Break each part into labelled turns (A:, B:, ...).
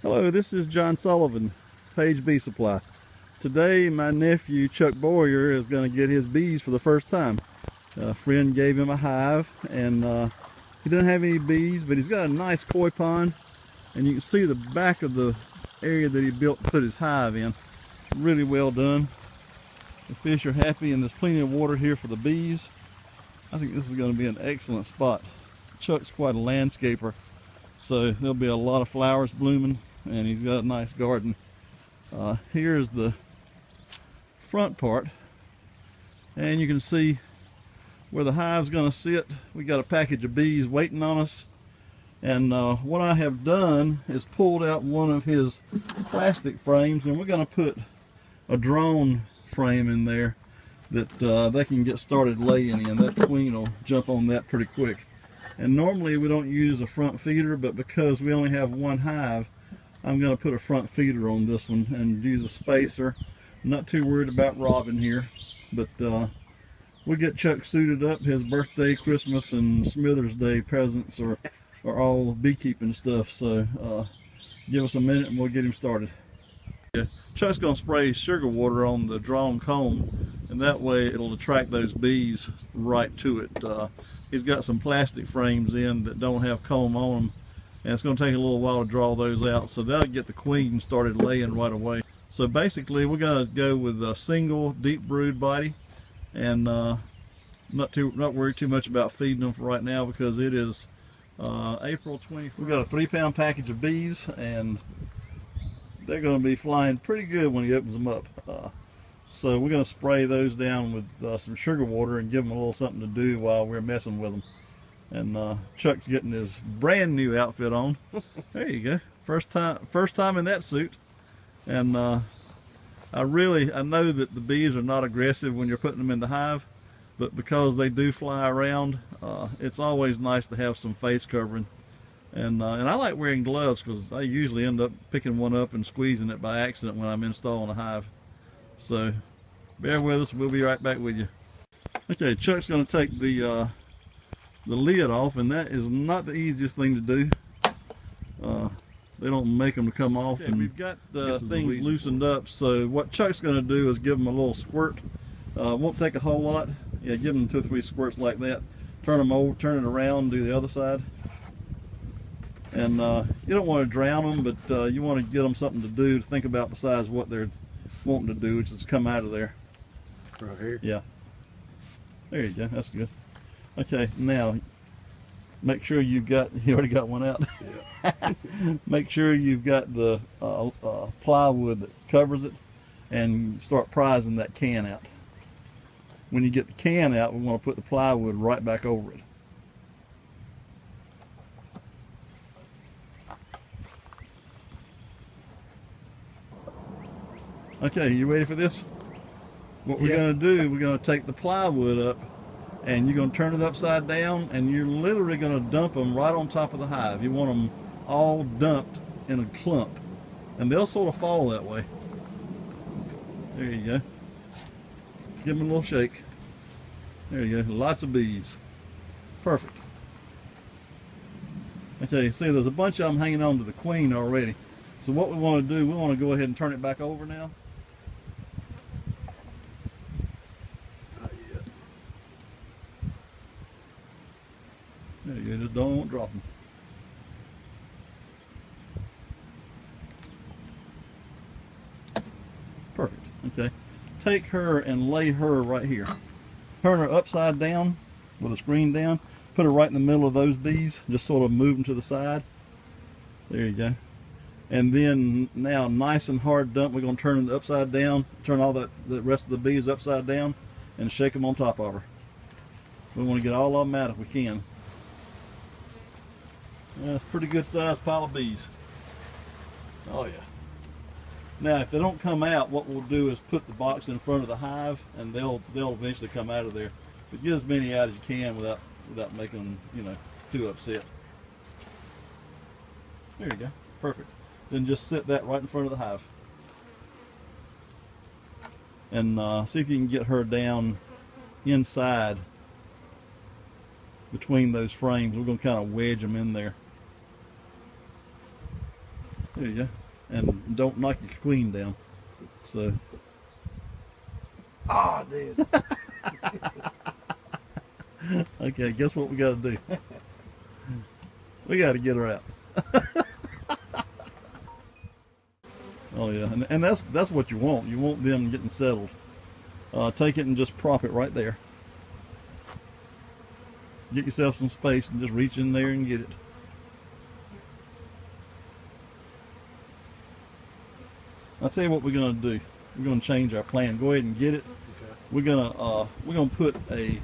A: Hello, this is John Sullivan, Page Bee Supply. Today my nephew Chuck Boyer is going to get his bees for the first time. A friend gave him a hive and he doesn't have any bees, but he's got a nice koi pond, and you can see the back of the area that he built to put his hive in. Really well done. The fish are happy and there's plenty of water here for the bees. I think this is going to be an excellent spot. Chuck's quite a landscaper, so there'll be a lot of flowers blooming, and he's got a nice garden. Here's the front part, and you can see where the hive's going to sit. We got a package of bees waiting on us, and what I have done is pulled out one of his plastic frames, and we're going to put a drone frame in there that they can get started laying in. That queen will jump on that pretty quick. And normally we don't use a front feeder, but because we only have one hive, I'm going to put a front feeder on this one and use a spacer. I'm not too worried about robbing here, but we'll get Chuck suited up. His birthday, Christmas, and Smithers Day presents are all beekeeping stuff, so give us a minute and we'll get him started. Yeah. Chuck's going to spray sugar water on the drawn comb, and that way it'll attract those bees right to it. He's got some plastic frames in that don't have comb on them, and it's going to take a little while to draw those out, so that'll get the queen started laying right away. So basically we're going to go with a single deep brood body, and not worry too much about feeding them for right now, because it is April 24th. We've got a 3-pound package of bees, and they're going to be flying pretty good when he opens them up. So we're going to spray those down with some sugar water and give them a little something to do while we're messing with them. And Chuck's getting his brand new outfit on. There you go. First time in that suit. And I know that the bees are not aggressive when you're putting them in the hive, but because they do fly around, it's always nice to have some face covering. And I like wearing gloves, because I usually end up picking one up and squeezing it by accident when I'm installing a hive. So bear with us, we'll be right back with you. Okay, Chuck's going to take the lid off, and that is not the easiest thing to do. They don't make them to come off. Okay, and we've got things loosened up, so what Chuck's going to do is give them a little squirt. Won't take a whole lot. Yeah, give them 2 or 3 squirts like that. Turn them over, turn it around, do the other side. And you don't want to drown them, but you want to get them something to do, to think about besides what they're wanting to do, which is come out of there.
B: Right here?
A: Yeah. There you go, that's good. Okay, now make sure you've got, you already got one out. Yeah. Make sure you've got the plywood that covers it, and start prizing that can out. When you get the can out, we want to put the plywood right back over it. Okay, you ready for this? What we're going to do, we're going to take the plywood up, and you're going to turn it upside down, and you're literally going to dump them right on top of the hive. You want them all dumped in a clump, and they'll sort of fall that way. There you go. Give them a little shake. There you go, lots of bees. Perfect. Okay, see, there's a bunch of them hanging on to the queen already. So what we want to do, we want to go ahead and turn it back over now. There you go, just don't drop them. Perfect, okay. Take her and lay her right here. Turn her upside down with the screen down. Put her right in the middle of those bees. Just sort of move them to the side. There you go. And then now, nice and hard dump, we're going to turn it upside down, turn all the rest of the bees upside down, and shake them on top of her. We want to get all of them out if we can. That's a pretty good sized pile of bees. Oh yeah. Now if they don't come out, what we'll do is put the box in front of the hive, and they'll eventually come out of there. But get as many out as you can without making them, you know, too upset. There you go. Perfect. Then just set that right in front of the hive. And see if you can get her down inside between those frames. We're going to kind of wedge them in there. There you go. And don't knock your queen down. So.
B: Ah, I did.
A: Okay, guess what we got to do? We got to get her out. Oh yeah, and that's what you want. You want them getting settled. Take it and just prop it right there. Get yourself some space and just reach in there and get it. I'll tell you what we're gonna do. We're gonna change our plan. Go ahead and get it.
B: Okay.
A: We're gonna put a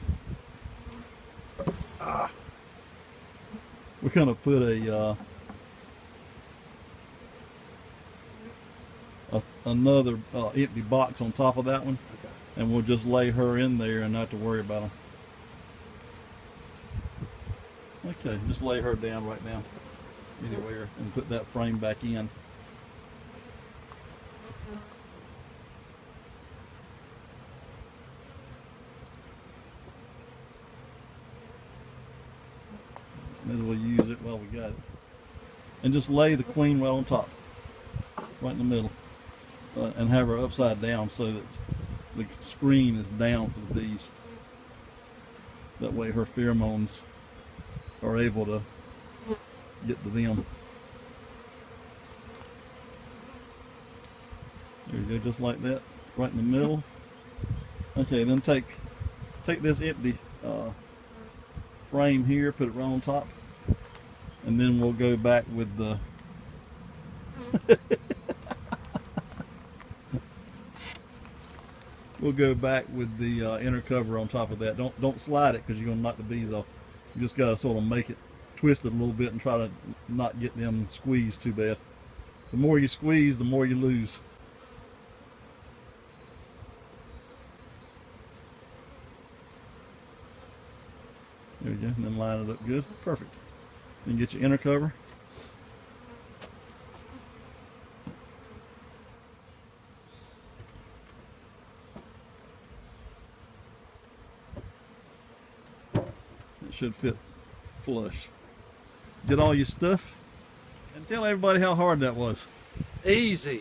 A: another empty box on top of that one,
B: Okay.
A: and we'll just lay her in there and not have to worry about them. Okay, just lay her down right now anywhere and put that frame back in. May as well use it while we got it. And just lay the queen right on top, right in the middle, and have her upside down so that the screen is down for the bees. That way her pheromones are able to get to them. There you go, just like that, right in the middle. Okay, then take this empty frame here, put it right on top, and then we'll go back with the we'll go back with the inner cover on top of that. Don't slide it because you're gonna knock the bees off. You just gotta sort of make it twist it a little bit and try to not get them squeezed too bad. The more you squeeze, the more you lose. There you go, and then line it up good. Perfect. Then get your inner cover. It should fit flush. Get all your stuff and tell everybody how hard that was.
B: Easy.